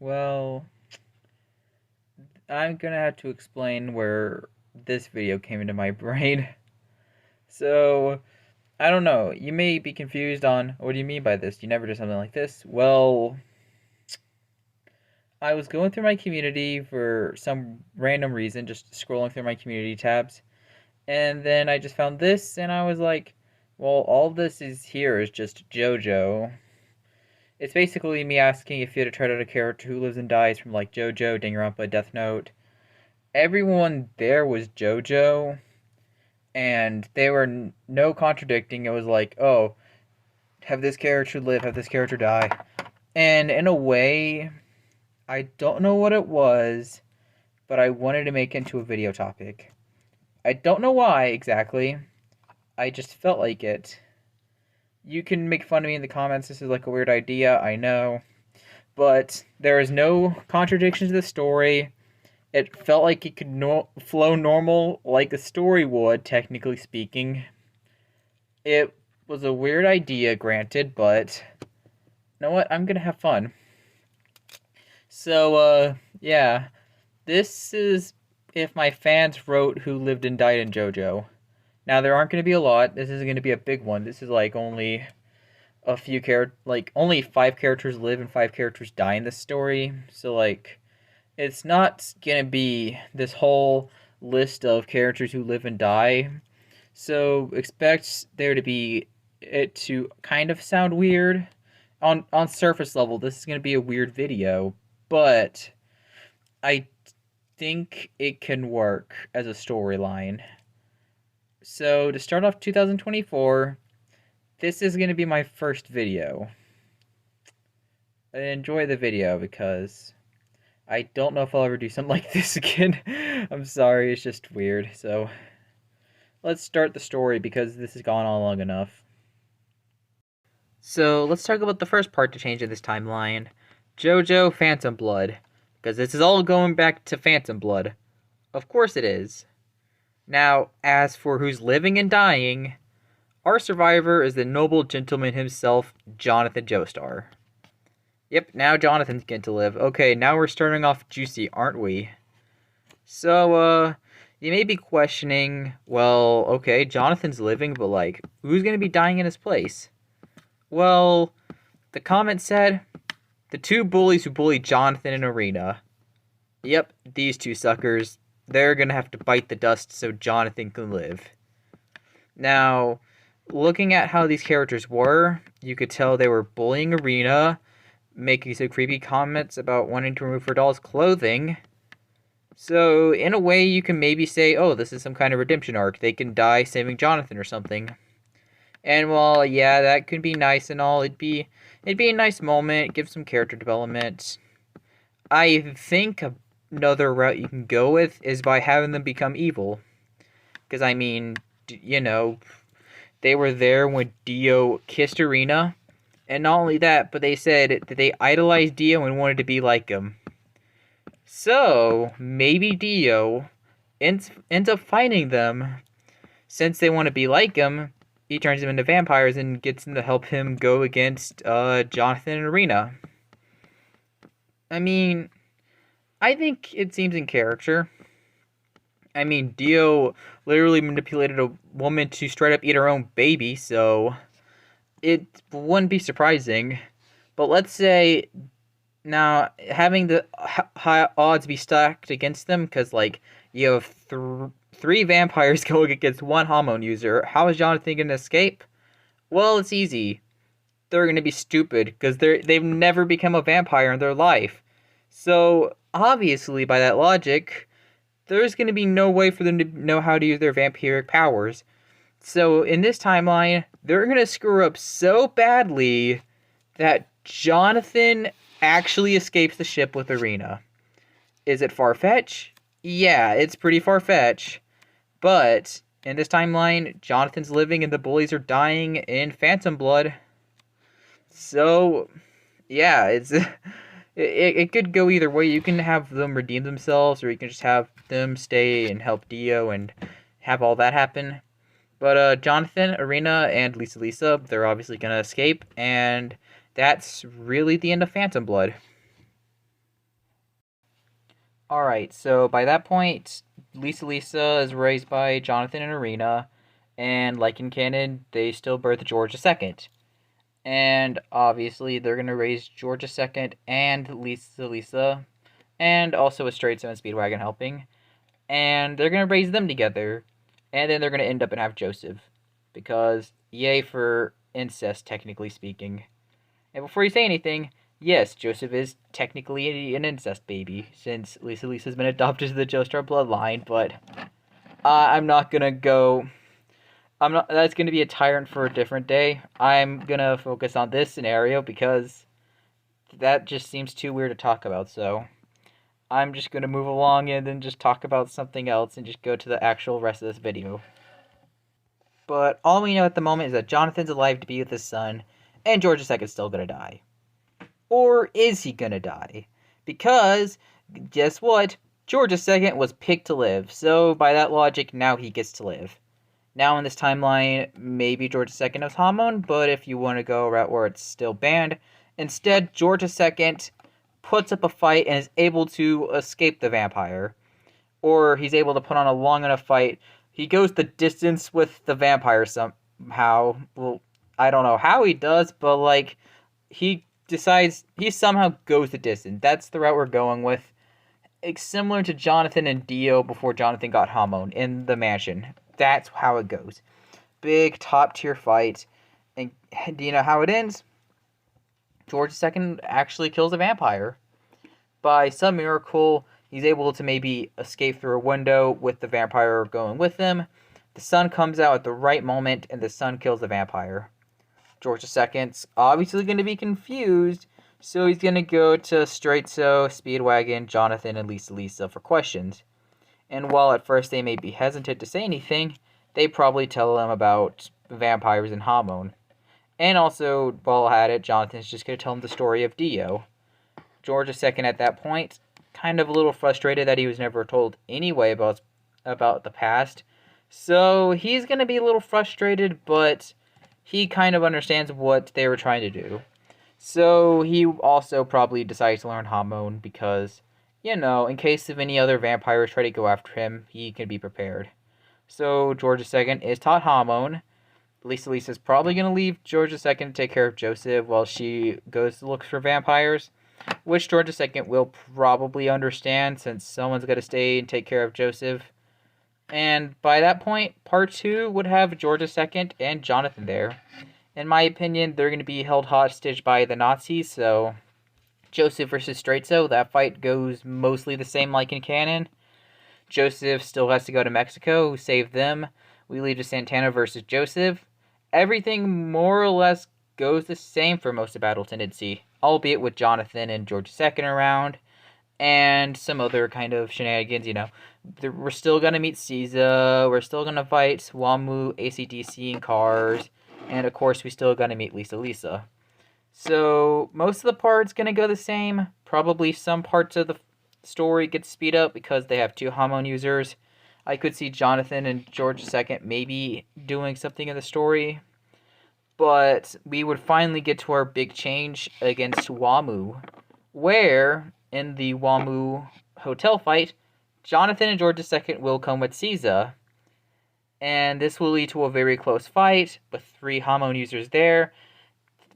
Well, I'm gonna have to explain where this video came into my brain. So, I don't know. You may be confused on what do you mean by this? You never do something like this. Well, I was going through my community for some random reason, just scrolling through my community tabs, and then I just found this, and I was like, well, all this is here is just JoJo. It's basically me asking if you had to try out a character who lives and dies from like JoJo, Danganronpa, Death Note. Everyone there was JoJo, and they were no contradicting. It was like, oh, have this character live, have this character die. And in a way, I don't know what it was, but I wanted to make it into a video topic. I don't know why exactly. I just felt like it. You can make fun of me in the comments. This is like a weird idea, I know. But there is no contradiction to the story. It felt like it could flow normal like a story would, technically speaking. It was a weird idea, granted, but you know what? I'm gonna have fun. So, yeah. This is if my fans wrote who lived and died in JoJo. Now, there aren't gonna be a lot. This isn't gonna be a big one. This is like only a few like only 5 characters live and 5 characters die in this story. So, like, it's not gonna be this whole list of characters who live and die. So expect there to be it to kind of sound weird. On surface level, this is gonna be a weird video, but I think it can work as a storyline. So to start off 2024, this is gonna be my first video. Enjoy the video because I don't know if I'll ever do something like this again. I'm sorry, it's just weird. So, let's start the story because this has gone on long enough. So, let's talk about the first part to change in this timeline. JoJo Phantom Blood. Because this is all going back to Phantom Blood. Of course it is. Now, as for who's living and dying, our survivor is the noble gentleman himself, Jonathan Joestar. Yep, now Jonathan's going to live. Okay, now we're starting off juicy, aren't we? So, you may be questioning, well, okay, Jonathan's living, but, like, who's going to be dying in his place? Well, the comment said, the 2 bullies who bullied Jonathan in Arena. Yep, these 2 suckers, they're going to have to bite the dust so Jonathan can live. Now, looking at how these characters were, you could tell they were bullying Arena, making some creepy comments about wanting to remove her doll's clothing. So, in a way, you can maybe say, oh, this is some kind of redemption arc. They can die saving Jonathan or something. And while, yeah, that could be nice and all, it'd be a nice moment, give some character development. I think another route you can go with is by having them become evil. Because, I mean, you know, they were there when Dio kissed Arena. And not only that, but they said that they idolized Dio and wanted to be like him. So, maybe Dio ends up finding them. Since they want to be like him, he turns them into vampires and gets them to help him go against Jonathan and Arena. I mean, I think it seems in character. I mean, Dio literally manipulated a woman to straight up eat her own baby, so it wouldn't be surprising. But let's say now having the high odds be stacked against them, because like you have 3 vampires going against 1 hormone user. How is Jonathan going to escape? Well, it's easy. They're going to be stupid because they've never become a vampire in their life. So obviously, by that logic, there's going to be no way for them to know how to use their vampiric powers. So, in this timeline, they're going to screw up so badly that Jonathan actually escapes the ship with Arena. Is it far-fetched? Yeah, it's pretty far-fetched. But, in this timeline, Jonathan's living and the bullies are dying in Phantom Blood. So, yeah, it could go either way. You can have them redeem themselves, or you can just have them stay and help Dio and have all that happen. But Jonathan, Arena, and Lisa, they're obviously going to escape, and that's really the end of Phantom Blood. Alright, so by that point, Lisa is raised by Jonathan and Arena, and like in canon, they still birth George II. And obviously, they're gonna raise George II and Lisa, and also a Straight Seven Speedwagon helping, and they're gonna raise them together, and then they're gonna end up and have Joseph, because yay for incest, technically speaking. And before you say anything, yes, Joseph is technically an incest baby, since Lisa's been adopted to the Joestar bloodline, but I'm not gonna go. I'm not. That's gonna be a tyrant for a different day. I'm gonna focus on this scenario because that just seems too weird to talk about, so I'm just gonna move along and then just talk about something else and just go to the actual rest of this video. But all we know at the moment is that Jonathan's alive to be with his son, and George II is still gonna die. Or is he gonna die? Because, guess what? George II was picked to live, so by that logic, now he gets to live. Now in this timeline, maybe George II has Hamon, but if you want to go a route where it's still banned, instead George II puts up a fight and is able to escape the vampire. Or he's able to put on a long enough fight. He goes the distance with the vampire somehow. Well, I don't know how he does, but like, he decides, he somehow goes the distance. That's the route we're going with. It's similar to Jonathan and Dio before Jonathan got Hamon in the mansion. That's how it goes. Big top tier fight. And do you know how it ends? George II actually kills a vampire. By some miracle, he's able to maybe escape through a window with the vampire going with him. The sun comes out at the right moment, and the sun kills the vampire. George II's obviously going to be confused, so he's going to go to Straightso, Speedwagon, Jonathan, and Lisa for questions. And while at first they may be hesitant to say anything, they probably tell him about vampires and Hamon. And also, while at it, Jonathan's just going to tell him the story of Dio. George II at that point, kind of a little frustrated that he was never told anyway about the past. So he's going to be a little frustrated, but he kind of understands what they were trying to do. So he also probably decides to learn Hamon because, you know, in case of any other vampires try to go after him, he can be prepared. So George II is taught Hamon. Lisa's probably going to leave George II to take care of Joseph while she goes to look for vampires, which George II will probably understand since someone's got to stay and take care of Joseph. And by that point, part 2 would have George II and Jonathan there. In my opinion, they're going to be held hostage by the Nazis, so Joseph versus Straightso, that fight goes mostly the same like in canon. Joseph still has to go to Mexico, save them. We leave to Santana versus Joseph. Everything more or less goes the same for most of Battle Tendency, albeit with Jonathan and George II around, and some other kind of shenanigans, you know. We're still going to meet Caesar, we're still going to fight Wamu, AC/DC, and Cars, and of course we still going to meet Lisa. So most of the parts going to go the same. Probably some parts of the story get speed up because they have 2 Hamon users. I could see Jonathan and George II maybe doing something in the story. But we would finally get to our big change against Wamu, where, in the Wamu hotel fight, Jonathan and George II will come with Caesar. And this will lead to a very close fight, with 3 Hamon users there.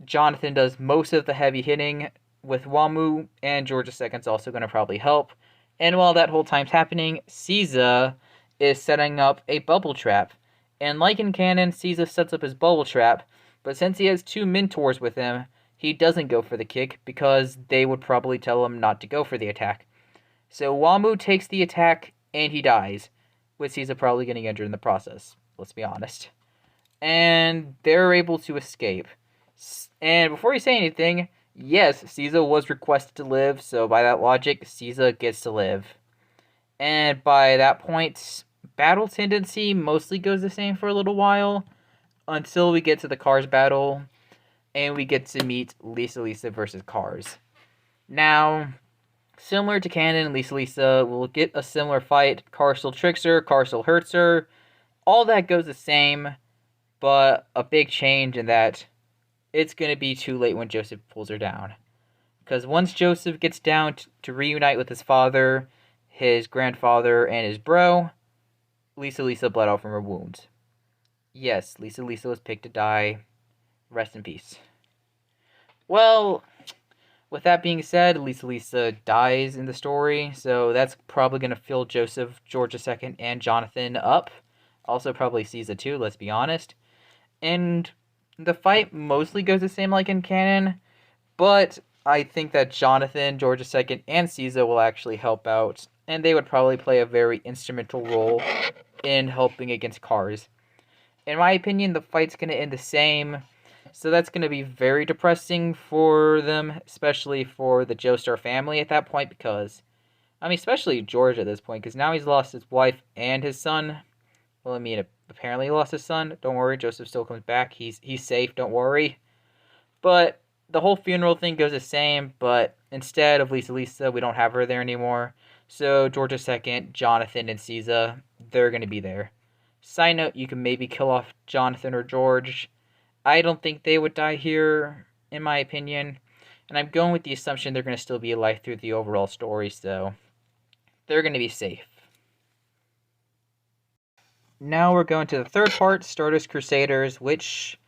Jonathan does most of the heavy hitting with Wamu, and George II's also going to probably help. And while that whole time's happening, Caesar is setting up a bubble trap. And like in canon, Caesar sets up his bubble trap, but since he has 2 mentors with him, he doesn't go for the kick because they would probably tell him not to go for the attack. So Wamu takes the attack and he dies, with Caesar probably getting injured in the process, let's be honest. And they're able to escape. And before you say anything, yes, Caesar was requested to live, so by that logic, Caesar gets to live. And by that point, Battle Tendency mostly goes the same for a little while, until we get to the Cars battle, and we get to meet Lisa versus Cars. Now, similar to canon, Lisa will get a similar fight. Cars still tricks her, Cars still hurts her. All that goes the same, but a big change in that it's going to be too late when Joseph pulls her down. Because once Joseph gets down to reunite with his father, his grandfather and his bro, Lisa bled out from her wounds. Yes, Lisa was picked to die. Rest in peace. Well, with that being said, Lisa dies in the story, so that's probably going to fill Joseph, George II, and Jonathan up. Also probably Caesar too, let's be honest. And the fight mostly goes the same like in canon, but I think that Jonathan, George II, and Caesar will actually help out, and they would probably play a very instrumental role in helping against Cars. In my opinion, the fight's going to end the same, so that's going to be very depressing for them, especially for the Joestar family at that point, because, I mean, especially George at this point, because now he's lost his wife and his son. Well, I mean, apparently he lost his son. Don't worry, Joseph still comes back. He's safe, don't worry. But the whole funeral thing goes the same, but instead of Lisa, we don't have her there anymore. So George II, Jonathan, and Caesar, they're going to be there. Side note, you can maybe kill off Jonathan or George. I don't think they would die here, in my opinion. And I'm going with the assumption they're going to still be alive through the overall story, so they're going to be safe. Now we're going to the third part, Stardust Crusaders, which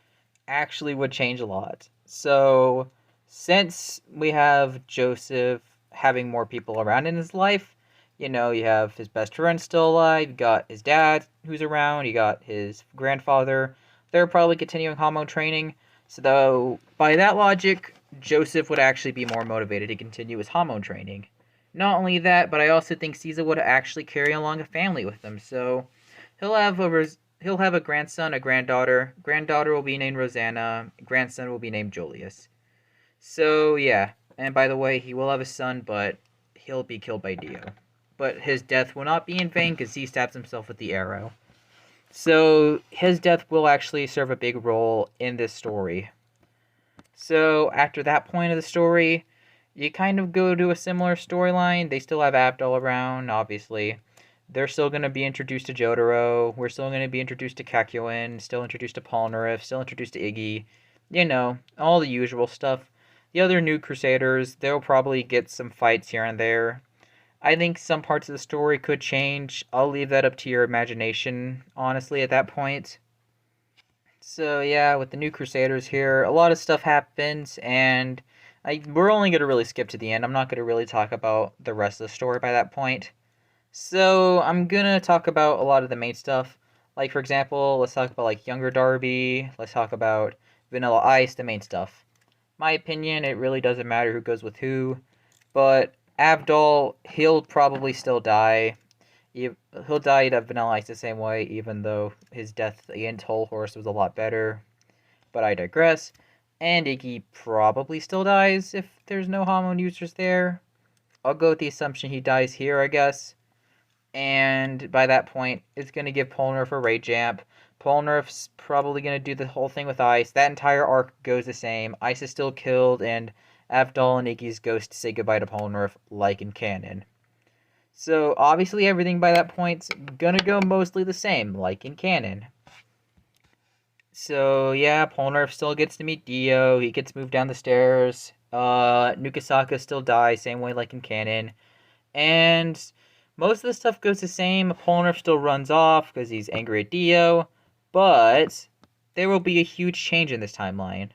actually would change a lot. So, since we have Joseph having more people around in his life, you know, you have his best friend still alive, you got his dad who's around, you got his grandfather. They're probably continuing hormone training. So, though, by that logic, Joseph would actually be more motivated to continue his hormone training. Not only that, but I also think Caesar would actually carry along a family with him. So, he'll have a grandson, a granddaughter. Granddaughter will be named Rosanna. Grandson will be named Julius. So, yeah. And by the way, he will have a son, but he'll be killed by Dio. But his death will not be in vain because he stabs himself with the arrow. So, his death will actually serve a big role in this story. So, after that point of the story, you kind of go to a similar storyline. They still have Abdul around, obviously. They're still going to be introduced to Jotaro. We're still going to be introduced to Kakyoin. Still introduced to Polnareff. Still introduced to Iggy. You know, all the usual stuff. The other new Crusaders, they'll probably get some fights here and there. I think some parts of the story could change. I'll leave that up to your imagination, honestly, at that point. So, yeah, with the new Crusaders here, a lot of stuff happens, and we're only going to really skip to the end. I'm not going to really talk about the rest of the story by that point. So, I'm gonna talk about a lot of the main stuff. Like, for example, let's talk about, like, Younger Darby. Let's talk about Vanilla Ice, the main stuff. My opinion, it really doesn't matter who goes with who. But Abdul, he'll probably still die. He'll die to Vanilla Ice the same way, even though his death against Whole Horse was a lot better. But I digress. And Iggy probably still dies if there's no hormone users there. I'll go with the assumption he dies here, I guess. And by that point, it's going to give Polnareff a rage amp. Polnareff's probably going to do the whole thing with Ice. That entire arc goes the same. Ice is still killed, and Avdol and Iggy's ghost say goodbye to Polnareff, like in canon. So, obviously, everything by that point's going to go mostly the same, like in canon. So, yeah, Polnareff still gets to meet Dio. He gets moved down the stairs. Nukasaka still dies, same way like in canon. And most of the stuff goes the same. Polnareff still runs off because he's angry at Dio. But there will be a huge change in this timeline.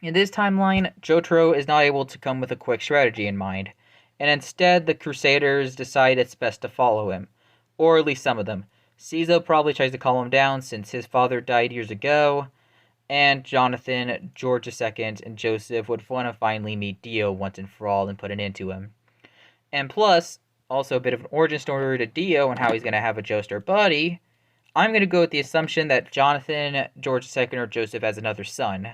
In this timeline, Jotaro is not able to come with a quick strategy in mind. And instead, the Crusaders decide it's best to follow him. Or at least some of them. Caesar probably tries to calm him down since his father died years ago. And Jonathan, George II, and Joseph would want to finally meet Dio once and for all and put an end to him. And plus, also a bit of an origin story to Dio and how he's going to have a Joestar buddy. I'm going to go with the assumption that Jonathan, George II, or Joseph has another son.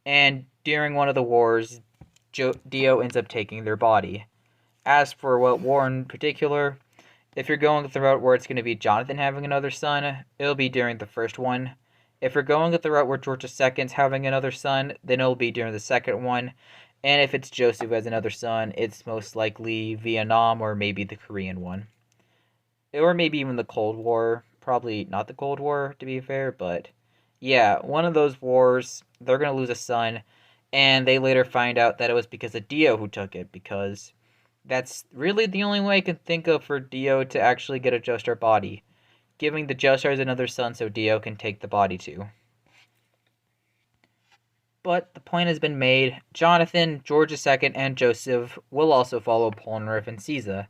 And during one of the wars, Dio ends up taking their body. As for what war in particular, if you're going with the route where it's going to be Jonathan having another son, it'll be during the first one. If you're going with the route where George II's having another son, then it'll be during the second one. And if it's Joseph as another son, it's most likely Vietnam or maybe the Korean one. Or maybe even the Cold War. Probably not the Cold War, to be fair, but yeah, one of those wars, they're going to lose a son, and they later find out that it was because of Dio who took it, because That's really the only way I can think of for Dio to actually get a Joestar body, giving the Joestars another son so Dio can take the body too. But the point has been made. Jonathan, George II, and Joseph will also follow Polnareff and Caesar.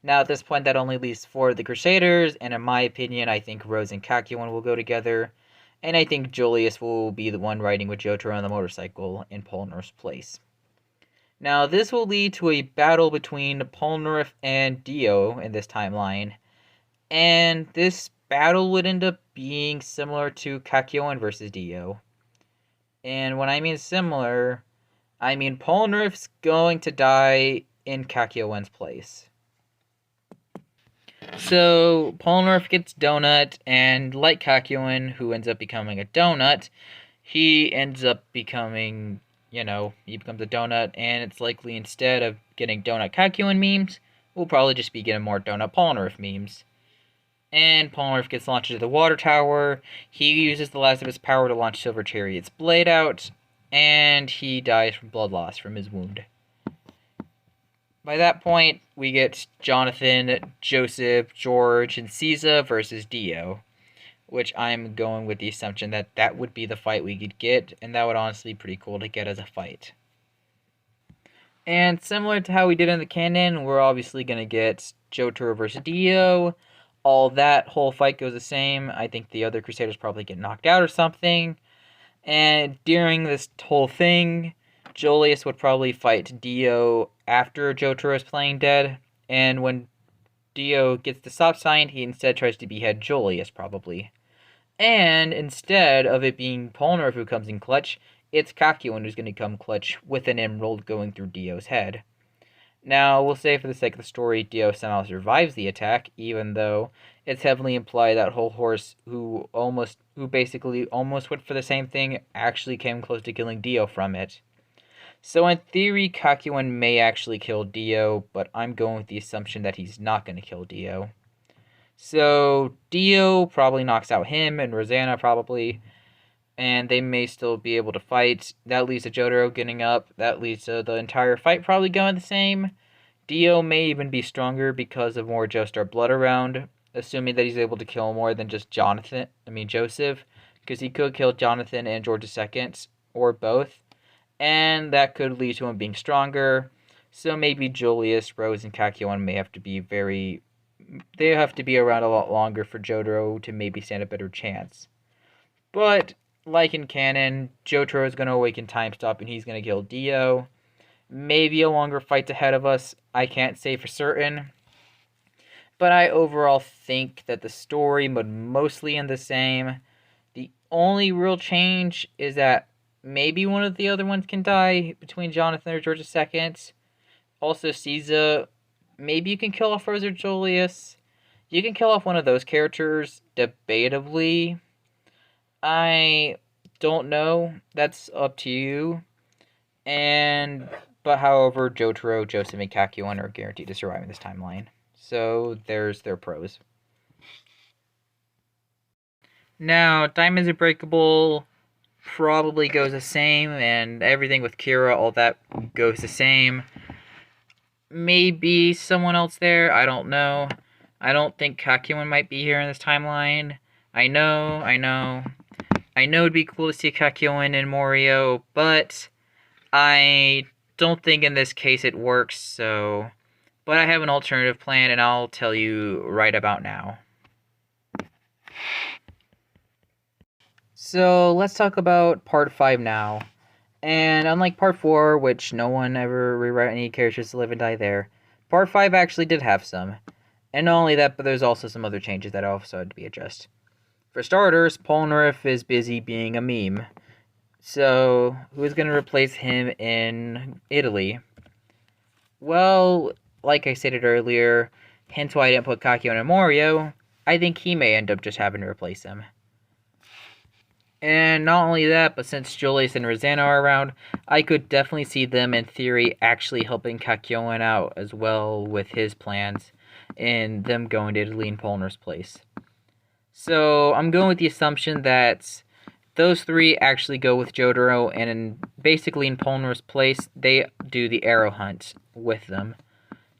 Now, at this point, that only leaves 4 of the Crusaders, and in my opinion, I think Rose and Cacuan will go together, and I think Julius will be the one riding with Jotaro on the motorcycle in Polnareff's place. Now, this will lead to a battle between Polnareff and Dio in this timeline, and this battle would end up being similar to Cacuan versus Dio. And when I mean similar, I mean Polnareff's going to die in Cacuan's place. So Polnareff gets Donut, and like Cacuan, who ends up becoming a donut, he ends up becoming, he becomes a donut, and it's likely instead of getting Donut Cacuan memes, we'll probably just be getting more Donut Polnareff memes. And Polnareff gets launched into the water tower. He uses the last of his power to launch Silver Chariot's blade out, and he dies from blood loss from his wound. By that point, we get Jonathan, Joseph, George, and Caesar versus Dio, which I'm going with the assumption that that would be the fight we could get, and that would honestly be pretty cool to get as a fight. And similar to how we did in the canon, we're obviously going to get Jotaro versus Dio. All that whole fight goes the same. I think the other Crusaders probably get knocked out or something. And during this whole thing, Julius would probably fight Dio after Jotaro is playing dead. And when Dio gets the stop sign, he instead tries to behead Julius, probably. And instead of it being Polnareff who comes in clutch, it's Cacuan who's going to come clutch with an emerald going through Dio's head. Now, we'll say for the sake of the story, Dio somehow survives the attack, even though it's heavily implied that whole horse who basically almost went for the same thing actually came close to killing Dio from it. So in theory, Cacuan may actually kill Dio, but I'm going with the assumption that he's not going to kill Dio. So Dio probably knocks out him and Rosanna probably, and they may still be able to fight. That leads to Jotaro getting up. That leads to the entire fight probably going the same. Dio may even be stronger because of more Joestar blood around, assuming that he's able to kill more than just Joseph, because he could kill Jonathan and George II, or both, and that could lead to him being stronger. So maybe Julius, Rose, and Cacuan may have to be they have to be around a lot longer for Jotaro to maybe stand a better chance. But like in canon, Jotaro is going to awaken Time Stop and he's going to kill Dio. Maybe a longer fight's ahead of us. I can't say for certain. But I overall think that the story would mostly end the same. The only real change is that maybe one of the other ones can die between Jonathan or George II. Also, Caesar, maybe you can kill off Rose or Julius. You can kill off one of those characters, debatably. I don't know. That's up to you. But however, Jotaro, Joseph, and Cacuan are guaranteed to survive in this timeline. So there's their pros. Now, Diamonds Unbreakable probably goes the same, and everything with Kira, all that goes the same. Maybe someone else there, I don't know. I don't think Cacuan might be here in this timeline. I know it'd be cool to see Cacuan and Morio, but I don't think in this case it works, so... But I have an alternative plan, and I'll tell you right about now. So, let's talk about Part 5 now. And unlike Part 4, which no one ever rewrote any characters to live and die there, Part 5 actually did have some. And not only that, but there's also some other changes that also had to be addressed. For starters, Polnareff is busy being a meme. So, who's going to replace him in Italy? Well, like I stated earlier, hence why I didn't put Cacuan and Morio, I think he may end up just having to replace him. And not only that, but since Julius and Rosanna are around, I could definitely see them, in theory, actually helping Cacuan out as well with his plans, and them going to Italy in Polnareff's place. So, I'm going with the assumption that those three actually go with Jotaro, and basically in Polnareff's place, they do the arrow hunt with them.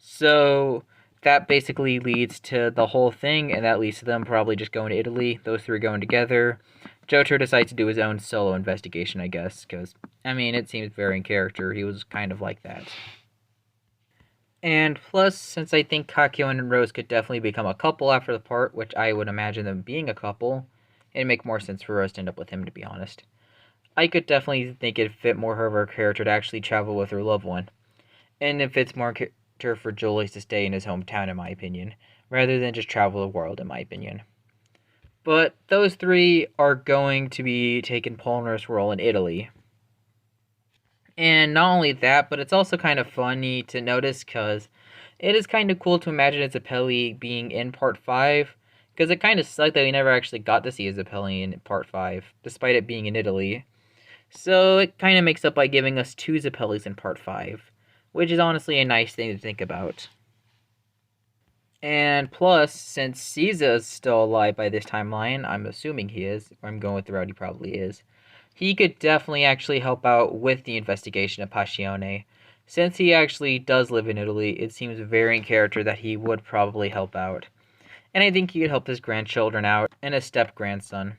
So that basically leads to the whole thing, and that leads to them probably just going to Italy, those three going together. Jotaro decides to do his own solo investigation, I guess, because, I mean, it seems very in character. He was kind of like that. And plus, since I think Kakyoin and Rose could definitely become a couple after the part, which I would imagine them being a couple, it'd make more sense for Rose to end up with him, to be honest. I could definitely think it'd fit more of her character to actually travel with her loved one. And it fits more character for Julius to stay in his hometown, in my opinion, rather than just travel the world, in my opinion. But those three are going to be taking Polnareff's role in Italy. And not only that, but it's also kind of funny to notice because it is kind of cool to imagine Zappelli being in Part 5, because it kind of sucked that we never actually got to see Zappelli in Part 5, despite it being in Italy. So it kind of makes up by giving us two Zappellis in Part 5, which is honestly a nice thing to think about. And plus, since Caesar is still alive by this timeline, I'm assuming he is, or I'm going with the route he probably is, he could definitely actually help out with the investigation of Passione. Since he actually does live in Italy, it seems very in character that he would probably help out. And I think he could help his grandchildren out and his step-grandson.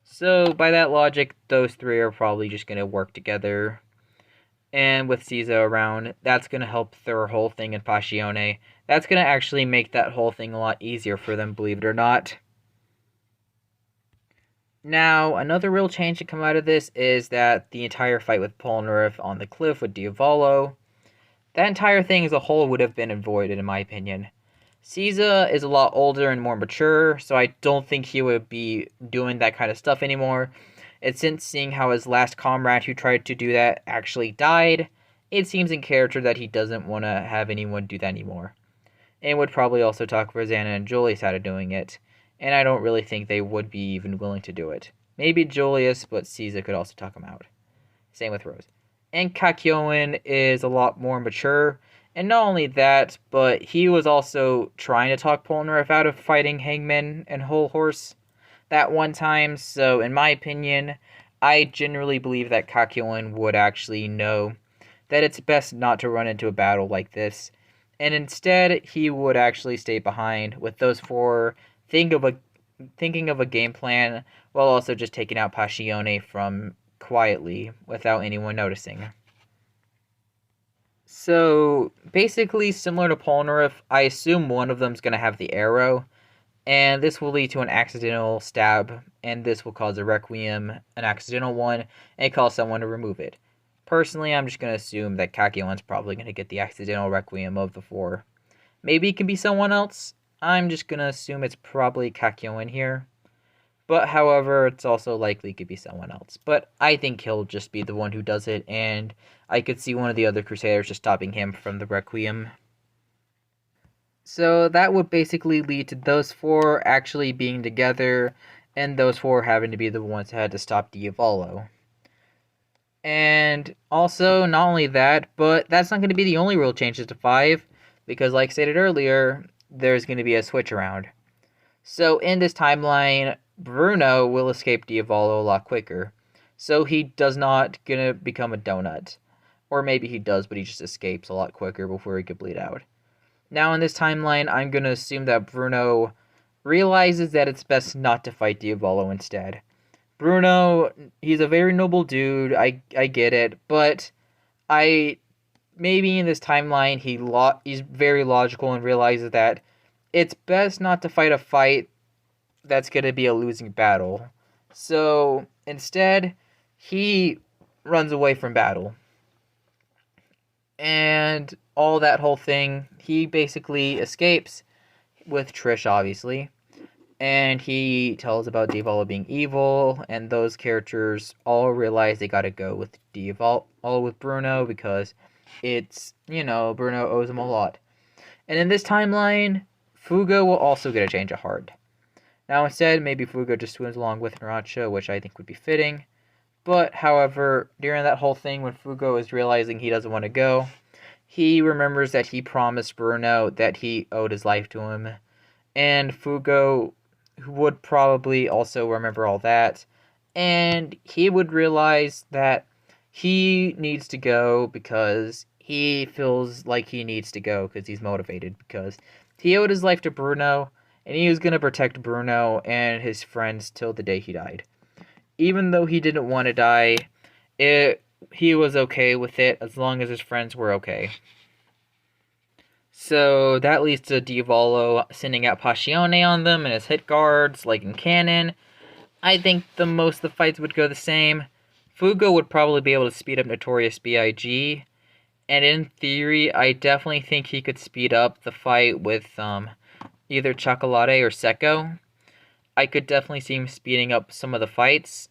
So, by that logic, those three are probably just going to work together. And with Caesar around, that's going to help their whole thing in Passione. That's going to actually make that whole thing a lot easier for them, believe it or not. Now, another real change to come out of this is that the entire fight with Polnareff on the cliff with Diavolo, that entire thing as a whole would have been avoided, in my opinion. Caesar is a lot older and more mature, so I don't think he would be doing that kind of stuff anymore. And since seeing how his last comrade who tried to do that actually died, it seems in character that he doesn't want to have anyone do that anymore. And would probably also talk Rosanna and Julius out of doing it. And I don't really think they would be even willing to do it. Maybe Julius, but Caesar could also talk him out. Same with Rose. And Kakyoin is a lot more mature. And not only that, but he was also trying to talk Polnareff out of fighting Hangman and Whole Horse that one time. So in my opinion, I generally believe that Kakyoin would actually know that it's best not to run into a battle like this. And instead, he would actually stay behind with those four, thinking of a game plan while also just taking out Passione from quietly without anyone noticing. So basically, similar to Polnareff, I assume one of them's gonna have the arrow, and this will lead to an accidental stab, and this will cause a requiem, an accidental one, and cause someone to remove it. Personally, I'm just gonna assume that Kakyoin's probably gonna get the accidental requiem of the four. Maybe it can be someone else. I'm just gonna assume it's probably Kakyoin here. But however, it's also likely it could be someone else. But I think he'll just be the one who does it, and I could see one of the other Crusaders just stopping him from the Requiem. So that would basically lead to those four actually being together, and those four having to be the ones that had to stop Diavolo. And also, not only that, but that's not going to be the only real changes to 5, because like stated earlier, there's going to be a switch around. So in this timeline, Bruno will escape Diavolo a lot quicker. So he does not gonna become a donut. Or maybe he does, but he just escapes a lot quicker before he could bleed out. Now in this timeline, I'm gonna assume that Bruno realizes that it's best not to fight Diavolo instead. Bruno, he's a very noble dude, I get it, but maybe in this timeline he's very logical and realizes that it's best not to fight a fight that's going to be a losing battle. So instead, he runs away from battle. And all that whole thing, he basically escapes with Trish, obviously. And he tells about Diavolo being evil, and those characters all realize they gotta go with all with Bruno, because it's, Bruno owes him a lot. And in this timeline, Fugo will also get a change of heart. Now instead, maybe Fugo just swims along with Naruto, which I think would be fitting. But, however, during that whole thing when Fugo is realizing he doesn't want to go, he remembers that he promised Bruno that he owed his life to him. And Fugo would probably also remember all that. And he would realize that he needs to go because he feels like he needs to go because he's motivated, because he owed his life to Bruno, and he was going to protect Bruno and his friends till the day he died. Even though he didn't want to die, he was okay with it as long as his friends were okay. So that leads to Diavolo sending out Passione on them and his hit guards, like in canon. I think most of the fights would go the same. Fugo would probably be able to speed up Notorious B.I.G., and in theory, I definitely think he could speed up the fight with either Chocolate or Secco. I could definitely see him speeding up some of the fights.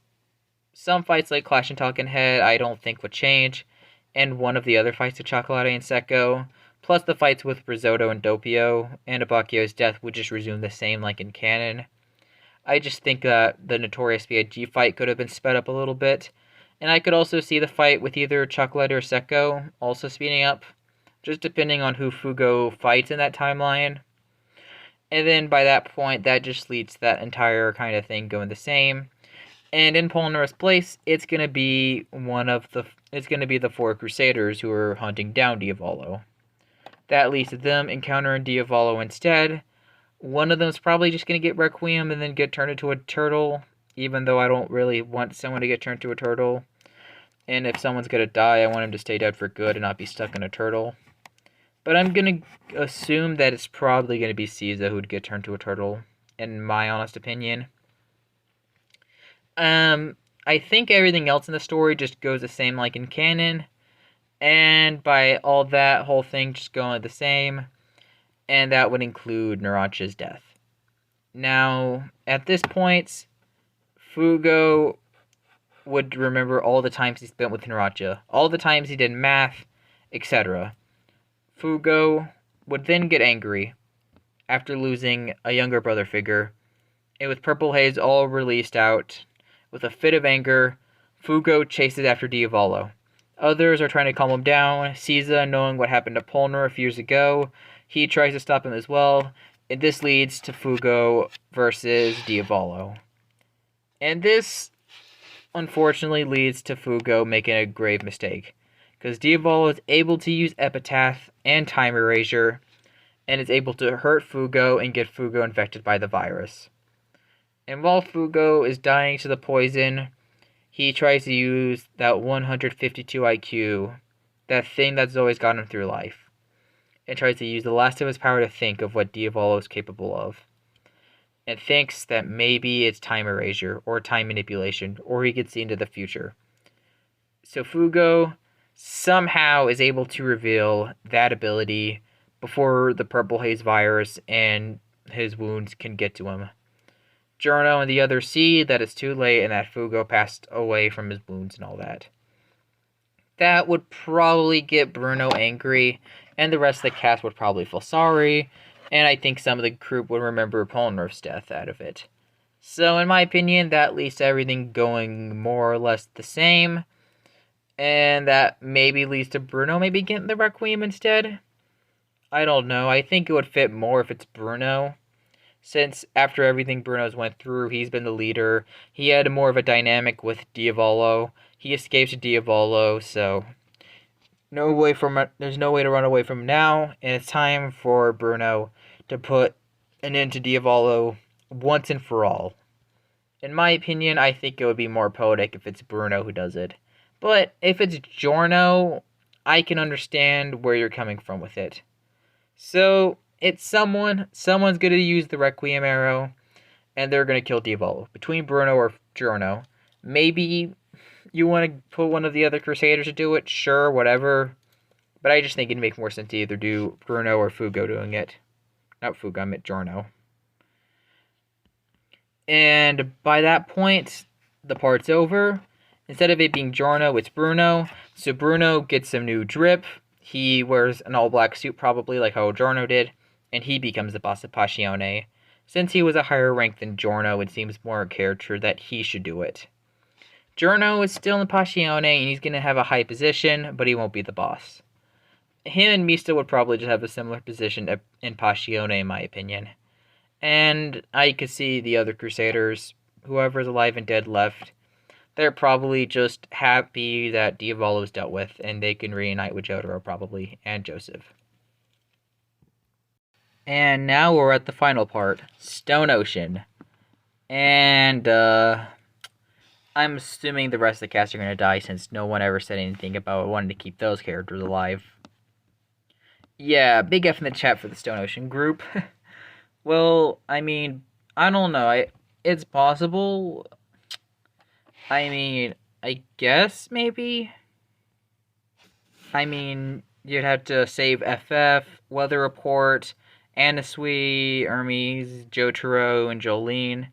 Some fights like Clash and Talking Head I don't think would change, and one of the other fights with Chocolate and Secco, plus the fights with Risotto and Doppio and Abacchio's death would just resume the same like in canon. I just think that the Notorious B.I.G. fight could have been sped up a little bit, and I could also see the fight with either Chocolate or Secco also speeding up, just depending on who Fugo fights in that timeline. And then by that point, that just leads to that entire kind of thing going the same. And in Polnareff's place, it's gonna be the 4 Crusaders who are hunting down Diavolo. That leads to them encountering Diavolo instead. One of them is probably just gonna get Requiem and then get turned into a turtle, even though I don't really want someone to get turned into a turtle. And if someone's gonna die, I want him to stay dead for good and not be stuck in a turtle. But I'm gonna assume that it's probably gonna be Caesar who'd get turned to a turtle, in my honest opinion. I think everything else in the story just goes the same like in canon, and by all that whole thing just going the same, and that would include Narancia's death. Now, at this point, Fugo would remember all the times he spent with Narancia, all the times he did math, etc. Fugo would then get angry after losing a younger brother figure, and with Purple Haze all released out, with a fit of anger, Fugo chases after Diavolo. Others are trying to calm him down. Caesar, knowing what happened to Polnareff years ago, he tries to stop him as well, and this leads to Fugo versus Diavolo. And this, unfortunately, leads to Fugo making a grave mistake, because Diavolo is able to use Epitaph and Time Erasure, and is able to hurt Fugo and get Fugo infected by the virus. And while Fugo is dying to the poison, he tries to use that 152 IQ, that thing that's always gotten him through life, and tries to use the last of his power to think of what Diavolo is capable of, and thinks that maybe it's time erasure, or time manipulation, or he could see into the future. So Fugo somehow is able to reveal that ability before the Purple Haze virus and his wounds can get to him. Giorno and the others see that it's too late and that Fugo passed away from his wounds and all that. That would probably get Bruno angry, and the rest of the cast would probably feel sorry, and I think some of the group would remember Polnareff's death out of it. So in my opinion, that leads to everything going more or less the same, and that maybe leads to Bruno maybe getting the Requiem instead. I don't know, I think it would fit more if it's Bruno, since after everything Bruno's went through, he's been the leader. He had more of a dynamic with Diavolo. He escapes to Diavolo, so there's no way to run away from him now, and it's time for Bruno to put an end to Diavolo once and for all. In my opinion, I think it would be more poetic if it's Bruno who does it. But if it's Giorno, I can understand where you're coming from with it. So it's someone's going to use the Requiem arrow, and they're going to kill Diavolo. Between Bruno or Giorno. Maybe you want to put one of the other Crusaders to do it, sure, whatever. But I just think it'd make more sense to either do Bruno or Fugo doing it. Not Fugo, I meant Giorno. And by that point, the part's over. Instead of it being Giorno, it's Bruno. So Bruno gets some new drip. He wears an all-black suit, probably, like how Giorno did. And he becomes the boss of Passione. Since he was a higher rank than Giorno, it seems more a character that he should do it. Giorno is still in Passione, and he's going to have a high position, but he won't be the boss. Him and Mista would probably just have a similar position in Passione, in my opinion. And I could see the other Crusaders, whoever's alive and dead left, They're probably just happy that Diavolo's dealt with, and they can reunite with Jotaro probably, and Joseph. And now we're at the final part, Stone Ocean. And, I'm assuming the rest of the cast are going to die since no one ever said anything about wanting to keep those characters alive. Yeah, big F in the chat for the Stone Ocean group. Well, I mean, I don't know. It's possible. I mean, I guess maybe. I mean, you'd have to save FF, Weather Report, Anasui, Hermes, Jotaro, and Jolene.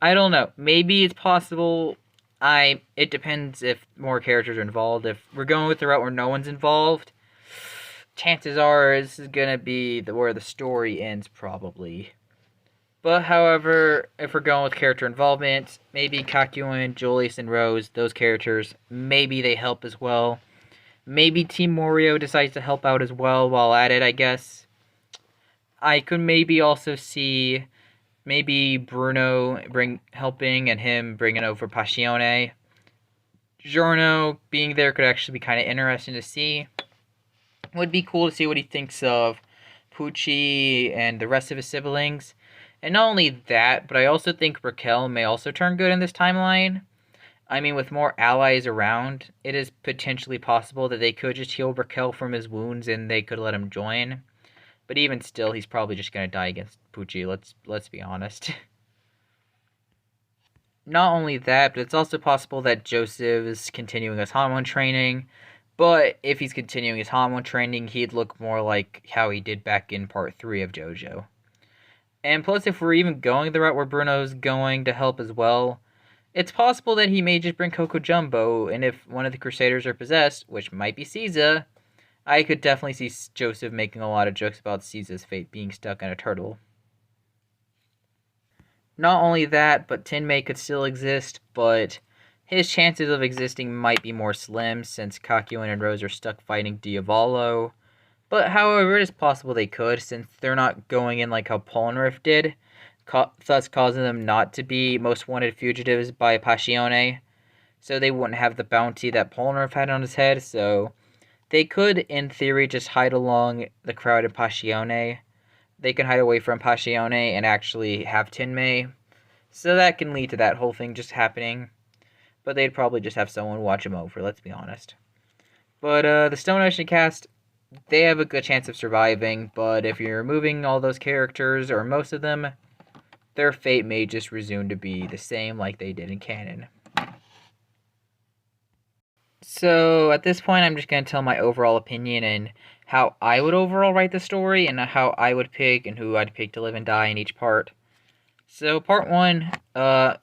I don't know. Maybe it's possible. It depends if more characters are involved. If we're going with the route where no one's involved, chances are this is gonna be where the story ends probably. But however, if we're going with character involvement, maybe Kakyoin, Julius, and Rose, those characters, maybe they help as well. Maybe Team Aureo decides to help out as well while at it, I guess. I could maybe also see maybe Bruno helping and him bringing over Passione. Giorno being there could actually be kind of interesting to see. Would be cool to see what he thinks of Pucci and the rest of his siblings. And not only that, but I also think Raquel may also turn good in this timeline. I mean, with more allies around, it is potentially possible that they could just heal Raquel from his wounds and they could let him join. But even still, he's probably just going to die against Pucci, let's be honest. Not only that, but it's also possible that Joseph is continuing his Hanwon training. But if he's continuing his Hanwon training, he'd look more like how he did back in part 3 of JoJo. And plus, if we're even going the route where Bruno's going to help as well, it's possible that he may just bring Coco Jumbo, and if one of the Crusaders are possessed, which might be Caesar, I could definitely see Joseph making a lot of jokes about Caesar's fate being stuck in a turtle. Not only that, but Tinmei could still exist, but his chances of existing might be more slim since Kakyoin and Rose are stuck fighting Diavolo. But however, it is possible they could, since they're not going in like how Polnareff did, thus causing them not to be most wanted fugitives by Passione. So they wouldn't have the bounty that Polnareff had on his head, so they could, in theory, just hide along the crowd in Passione. They can hide away from Passione and actually have Tinmei. So that can lead to that whole thing just happening. But they'd probably just have someone watch him over, let's be honest. But the Stone Ocean cast, they have a good chance of surviving. But if you're removing all those characters, or most of them, their fate may just resume to be the same like they did in canon. So at this point, I'm just going to tell my overall opinion and how I would overall write the story and how I would pick and who I'd pick to live and die in each part. So part 1,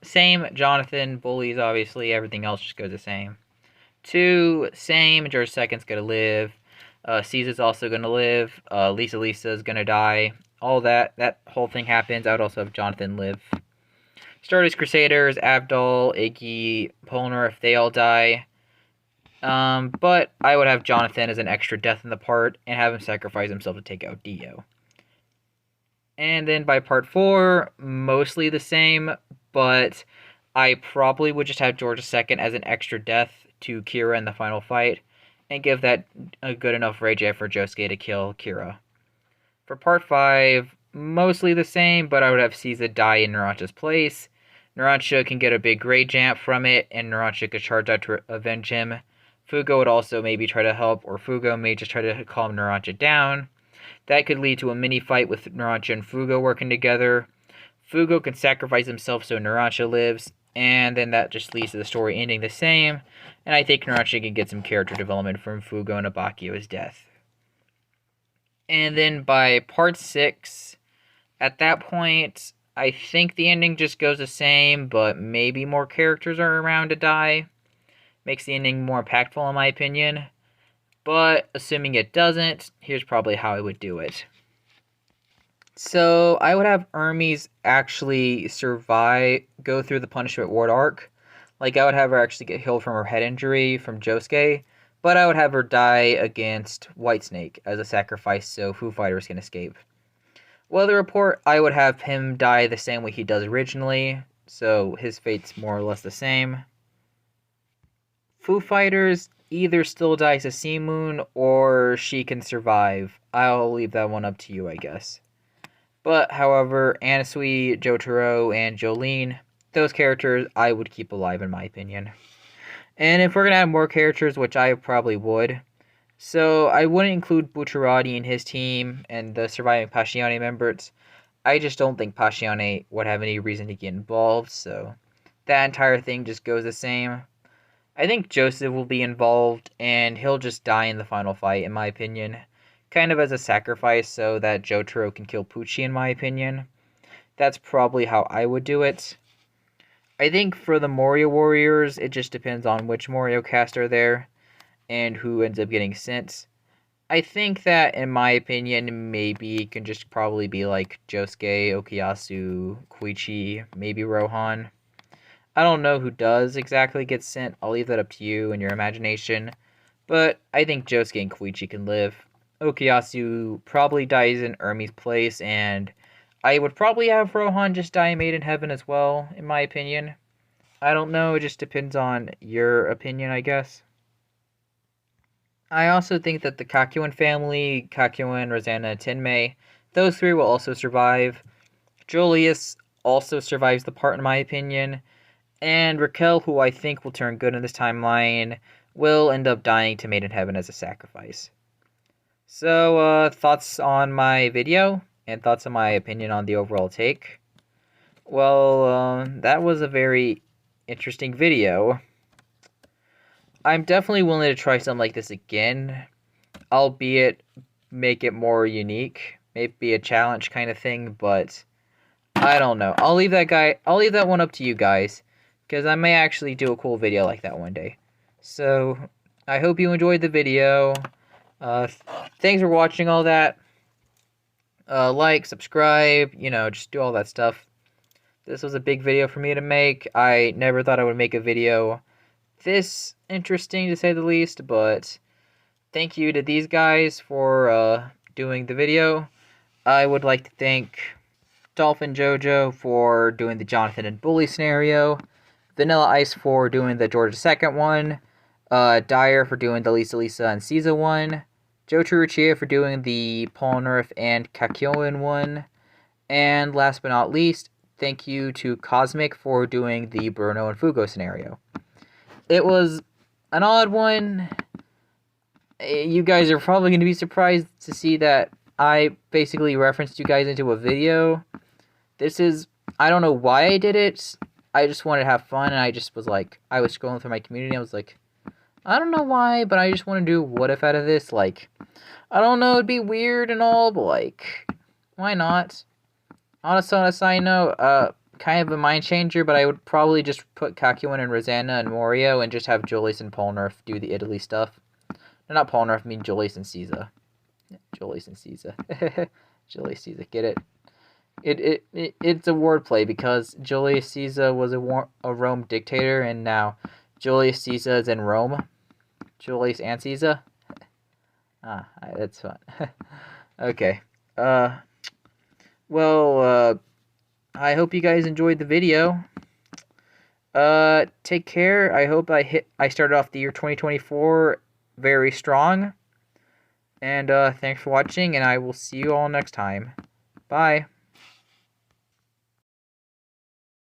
same, Jonathan, bullies, obviously, everything else just goes the same. 2, same, George II's going to live. Caesar's also going to live. Lisa's going to die. All that whole thing happens. I would also have Jonathan live. Stardust Crusaders, Abdul, Iggy, Polnareff, they all die. But I would have Jonathan as an extra death in the part and have him sacrifice himself to take out Dio. And then by part 4, mostly the same, but I probably would just have George II as an extra death to Kira in the final fight and give that a good enough rage for Josuke to kill Kira. For part 5, mostly the same, but I would have Caesar die in Narancia's place. Narancia can get a big rage jump from it, and Narancia could charge out to avenge him. Fugo would also maybe try to help, or Fugo may just try to calm Narancia down. That could lead to a mini fight with Narancia and Fugo working together. Fugo can sacrifice himself so Narancia lives, and then that just leads to the story ending the same. And I think Narancia can get some character development from Fugo and Abakio's death. And then by part 6, at that point, I think the ending just goes the same, but maybe more characters are around to die. Makes the ending more impactful in my opinion. But assuming it doesn't, here's probably how I would do it. So I would have Hermes actually go through the Punishment Ward arc. Like I would have her actually get healed from her head injury from Josuke, but I would have her die against Whitesnake as a sacrifice so Foo Fighters can escape. Weather Report, I would have him die the same way he does originally, so his fate's more or less the same. Foo Fighters either still dies a sea moon or she can survive. I'll leave that one up to you, I guess. But, however, Anasui, Jotaro, and Jolene, those characters I would keep alive in my opinion. And if we're going to add more characters, which I probably would, so I wouldn't include Bucciarati in his team and the surviving Passione members. I just don't think Passione would have any reason to get involved, so that entire thing just goes the same. I think Joseph will be involved, and he'll just die in the final fight, in my opinion. Kind of as a sacrifice so that Jotaro can kill Pucci, in my opinion. That's probably how I would do it. I think for the Morio Warriors, it just depends on which Morio cast are there and who ends up getting sent. I think that, in my opinion, maybe it can just probably be like Josuke, Okuyasu, Koichi, maybe Rohan. I don't know who does exactly get sent. I'll leave that up to you and your imagination. But I think Josuke and Koichi can live. Okuyasu probably dies in Ermi's place, and I would probably have Rohan just die in Made in Heaven as well, in my opinion. I don't know, it just depends on your opinion, I guess. I also think that the Kakyoin family, Kakyoin, Rosanna, and Tenmei, those three will also survive. Julius also survives the part, in my opinion. And Raquel, who I think will turn good in this timeline, will end up dying to Made in Heaven as a sacrifice. So, thoughts on my video, and thoughts on my opinion on the overall take? Well, that was a very interesting video. I'm definitely willing to try something like this again, albeit make it more unique, maybe a challenge kind of thing, but I don't know. I'll leave that one up to you guys, because I may actually do a cool video like that one day. So, I hope you enjoyed the video. Thanks for watching all that. Like, subscribe, just do all that stuff. This was a big video for me to make. I never thought I would make a video this interesting, to say the least, but thank you to these guys for doing the video. I would like to thank Dolphin Jojo for doing the Jonathan and Bully scenario, Vanilla Ice for doing the Georgia 2nd one, Dyer for doing the Lisa and Caesar one, Joe Truruchia for doing the Polnareff and Kakyoin one, and last but not least, thank you to Cosmic for doing the Bruno and Fugo scenario. It was an odd one. You guys are probably going to be surprised to see that I basically referenced you guys into a video. I don't know why I did it. I just wanted to have fun, and I just was like, I was scrolling through my community, I was like, I don't know why, but I just want to do what if out of this. Like, I don't know, it'd be weird and all, but like, why not? On a side note, kind of a mind changer, but I would probably just put Kakyoin and Rosanna and Morio and just have Julius and Polnareff do the Italy stuff. No, not Polnareff, I mean Julius and Caesar. Julius and Caesar. Julius Caesar, get it? It's a wordplay because Julius Caesar was a Rome dictator, and now Julius Caesar is in Rome. Julius and Caesar. That's fun. Okay. Well, I hope you guys enjoyed the video. Take care. I hope I started off the year 2024 very strong. And thanks for watching, and I will see you all next time. Bye.